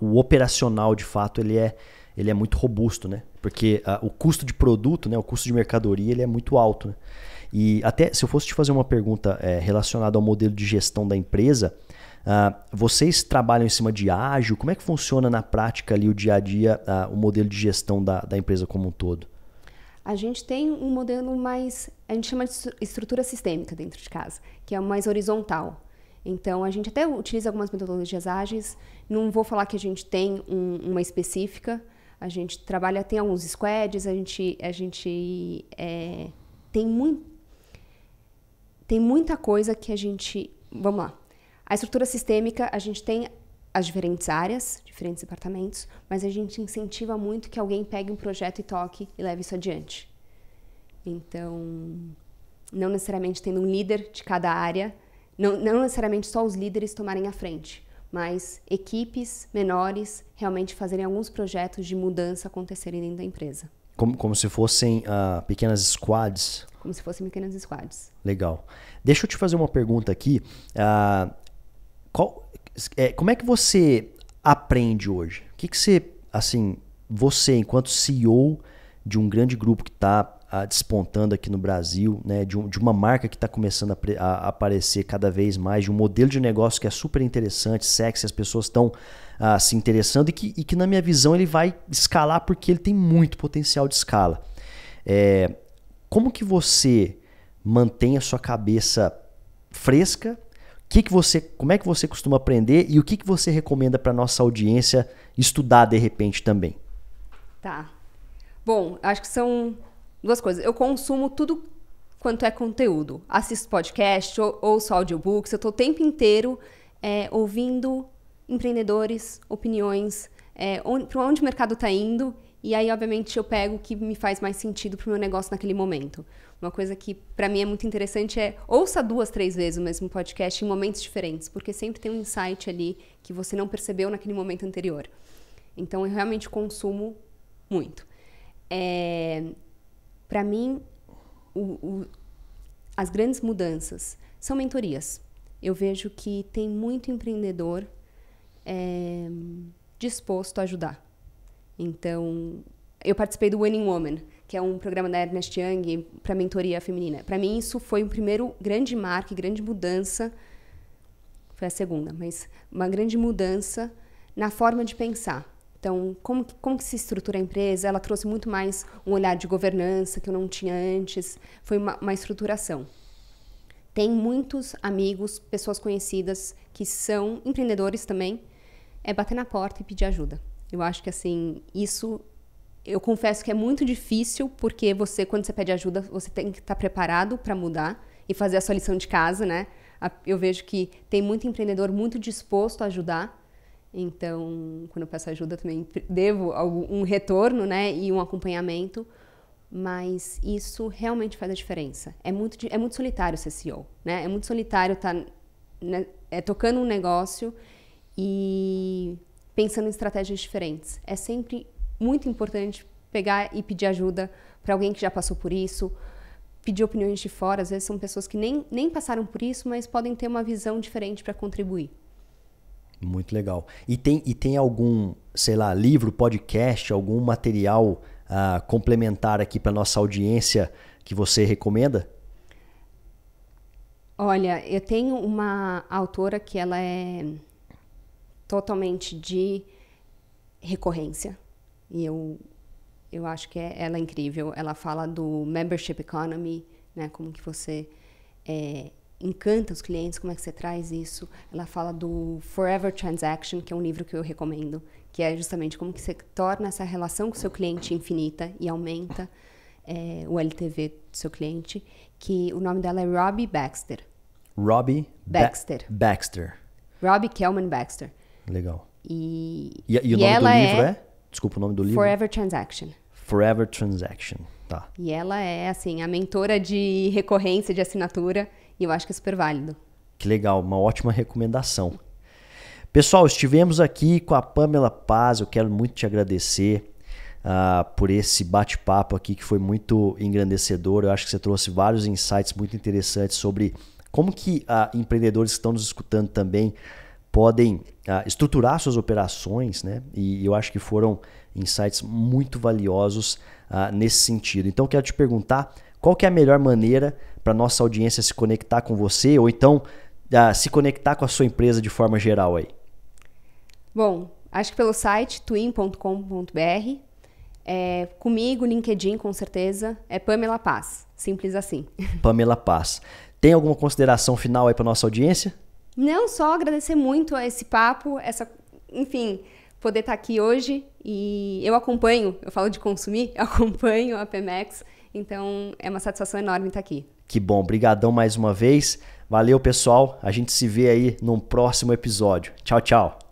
o operacional, de fato, ele é muito robusto, né? Porque o custo de produto, né, o custo de mercadoria, ele é muito alto. Né? E até se eu fosse te fazer uma pergunta relacionada ao modelo de gestão da empresa, vocês trabalham em cima de ágil? Como é que funciona na prática ali o dia a dia, o modelo de gestão da empresa como um todo? A gente tem um modelo mais, a gente chama de estrutura sistêmica dentro de casa, que é mais horizontal. Então, a gente até utiliza algumas metodologias ágeis, não vou falar que a gente tem uma específica, a gente trabalha, tem alguns squads, a gente tem muita coisa que a gente, vamos lá, a estrutura sistêmica, a gente tem as diferentes áreas, diferentes departamentos, mas a gente incentiva muito que alguém pegue um projeto e toque e leve isso adiante. Então, não necessariamente tendo um líder de cada área, não necessariamente só os líderes tomarem a frente, mas equipes menores realmente fazerem alguns projetos de mudança acontecerem dentro da empresa. Como se fossem pequenas squads? Como se fossem pequenas squads. Legal. Deixa eu te fazer uma pergunta aqui. Como é que você aprende hoje? O que você, assim, você enquanto CEO de um grande grupo que está despontando aqui no Brasil, né, de uma marca que está começando a aparecer cada vez mais, de um modelo de negócio que é super interessante, sexy, as pessoas estão se interessando e que na minha visão ele vai escalar porque ele tem muito potencial de escala. Como que você mantém a sua cabeça fresca? Como é que você costuma aprender e o que você recomenda para nossa audiência estudar de repente também? Tá. Bom, acho que são duas coisas. Eu consumo tudo quanto é conteúdo. Assisto podcast, ouço audiobooks. Eu estou o tempo inteiro ouvindo empreendedores, opiniões, para onde o mercado está indo. E aí, obviamente, eu pego o que me faz mais sentido para o meu negócio naquele momento. Uma coisa que, para mim, é muito interessante ouça 2, 3 vezes o mesmo podcast em momentos diferentes, porque sempre tem um insight ali que você não percebeu naquele momento anterior. Então, eu realmente consumo muito. Para mim, as grandes mudanças são mentorias. Eu vejo que tem muito empreendedor disposto a ajudar. Então, eu participei do Winning Woman, que é um programa da Ernst Young para mentoria feminina. Para mim, isso foi o primeiro grande marco, grande mudança. Foi a segunda, mas uma grande mudança na forma de pensar. Então, como que se estrutura a empresa? Ela trouxe muito mais um olhar de governança que eu não tinha antes. Foi uma estruturação. Tem muitos amigos, pessoas conhecidas que são empreendedores também. Bater na porta e pedir ajuda. Eu acho que, assim, isso... Eu confesso que é muito difícil, porque quando você pede ajuda, você tem que estar preparado para mudar e fazer a sua lição de casa, né? Eu vejo que tem muito empreendedor muito disposto a ajudar. Então, quando eu peço ajuda, também devo um retorno, né? E um acompanhamento. Mas isso realmente faz a diferença. É muito solitário ser CEO, né? É muito solitário estar tocando um negócio e pensando em estratégias diferentes. É sempre muito importante pegar e pedir ajuda para alguém que já passou por isso, pedir opiniões de fora. Às vezes são pessoas que nem passaram por isso, mas podem ter uma visão diferente para contribuir. Muito legal. E tem algum, sei lá, livro, podcast, algum material complementar aqui para nossa audiência que você recomenda? Olha, eu tenho uma autora que ela é totalmente de recorrência. E eu acho que ela é incrível. Ela fala do membership economy, né? Como que você encanta os clientes, como é que você traz isso. Ela fala do Forever Transaction, que é um livro que eu recomendo, que é justamente como que você torna essa relação com o seu cliente infinita e aumenta o LTV do seu cliente, que o nome dela é Robbie Baxter. Robbie Baxter. Baxter. Robbie Kellman Baxter. Legal. E o nome do livro é? Desculpa, o nome do livro? Forever Transaction. Forever Transaction, tá. E ela é, assim, a mentora de recorrência, de assinatura, e eu acho que é super válido. Que legal, uma ótima recomendação. Pessoal, estivemos aqui com a Pamela Paz, eu quero muito te agradecer por esse bate-papo aqui que foi muito engrandecedor. Eu acho que você trouxe vários insights muito interessantes sobre como que empreendedores que estão nos escutando também podem estruturar suas operações, né? E eu acho que foram insights muito valiosos nesse sentido. Então, quero te perguntar, qual que é a melhor maneira para nossa audiência se conectar com você ou então se conectar com a sua empresa de forma geral aí? Bom, acho que pelo site twin.com.br, comigo, LinkedIn, com certeza, é Pamela Paz, simples assim. Pamela Paz. Tem alguma consideração final aí para nossa audiência? Não, só agradecer muito a esse papo, enfim, poder estar aqui hoje. E eu falo de consumir, eu acompanho a Pemex, então é uma satisfação enorme estar aqui. Que bom, brigadão mais uma vez. Valeu, pessoal. A gente se vê aí num próximo episódio. Tchau, tchau.